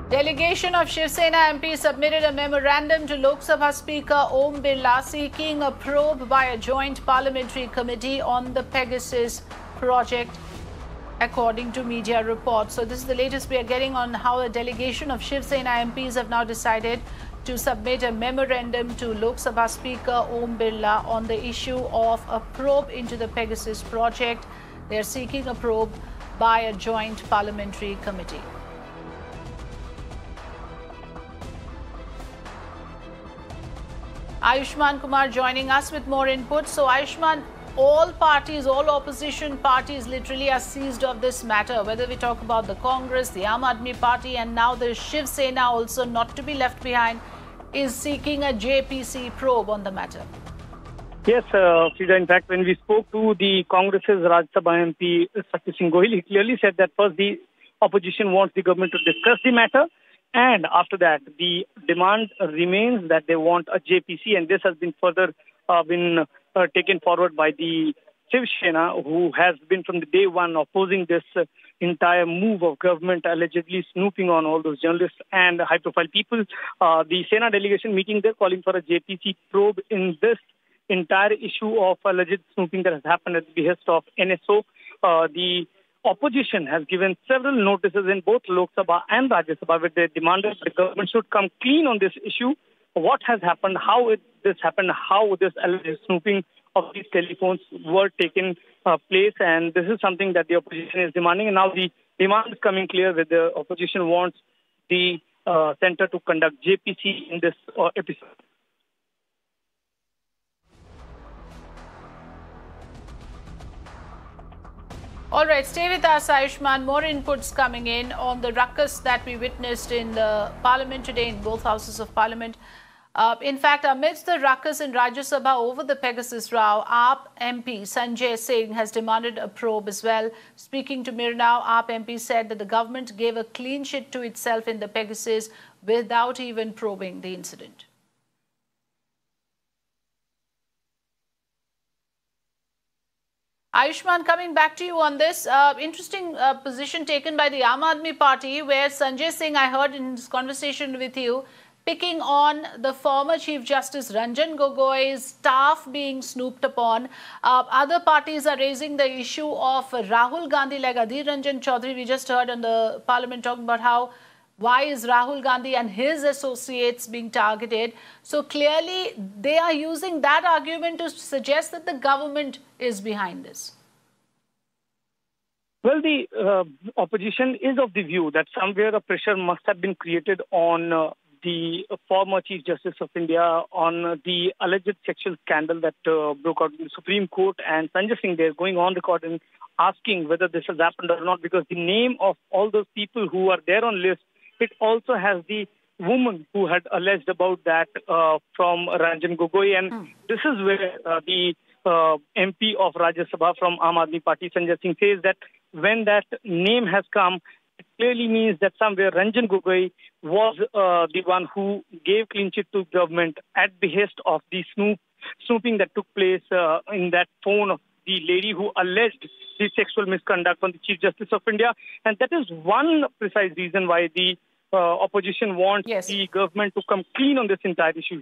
Delegation of Shiv Sena MP submitted a memorandum to Lok Sabha Speaker Om Birla seeking a probe by a joint parliamentary committee on the Pegasus project, according to media reports. So this is the latest we are getting on how a delegation of Shiv Sena MPs have now decided to submit a memorandum to Lok Sabha Speaker Om Birla on the issue of a probe into the Pegasus project. They are seeking a probe by a joint parliamentary committee. Ayushman Kumar joining us with more input. So Ayushman, all parties, all opposition parties literally are seized of this matter, whether we talk about the Congress, the Aam Aadmi Party, and now the Shiv Sena also, not to be left behind, is seeking a JPC probe on the matter. Yes, Frida, in fact, when we spoke to the Congress's Rajya Sabha MP, Sakti Singh Gohil, he clearly said that first the opposition wants the government to discuss the matter, and after that, the demand remains that they want a JPC, and this has been further taken forward by the Shiv Sena, who has been from the day one opposing this entire move of government allegedly snooping on all those journalists and high-profile people. The Sena delegation meeting there calling for a JPC probe in this entire issue of alleged snooping that has happened at the behest of NSO. The opposition has given several notices in both Lok Sabha and Rajya Sabha where they demanded the government should come clean on this issue. What has happened, how this happened, how this alleged snooping of these telephones were taken place, and this is something that the opposition is demanding. And now the demand is coming clear where the opposition wants the centre to conduct JPC in this episode. All right, stay with us, Ayushman. More inputs coming in on the ruckus that we witnessed in the Parliament today in both houses of Parliament. In fact, amidst the ruckus in Rajya Sabha over the Pegasus row, AAP MP Sanjay Singh has demanded a probe as well. Speaking to Mirror, AAP MP said that the government gave a clean sheet to itself in the Pegasus without even probing the incident. Ayushman, coming back to you on this, interesting position taken by the Aam Aadmi Party, where Sanjay Singh, I heard in his conversation with you, picking on the former Chief Justice Ranjan Gogoi's staff being snooped upon. Other parties are raising the issue of Rahul Gandhi, like Adhir Ranjan Chaudhary. We just heard on the Parliament talking about why is Rahul Gandhi and his associates being targeted? So clearly, they are using that argument to suggest that the government is behind this. Well, the opposition is of the view that somewhere a pressure must have been created on the former Chief Justice of India on the alleged sexual scandal that broke out in the Supreme Court. And Sanjay Singh there going on record and asking whether this has happened or not, because the name of all those people who are there on list, it also has the woman who had alleged about that from Ranjan Gogoi. And this is where the MP of Rajya Sabha from Aam Aadmi Party, Sanjay Singh, says that when that name has come, it clearly means that somewhere Ranjan Gogoi was the one who gave clean sheet to government at behest of the snooping that took place in that phone of the lady who alleged the sexual misconduct on the Chief Justice of India. And that is one precise reason why the opposition wants the government to come clean on this entire issue.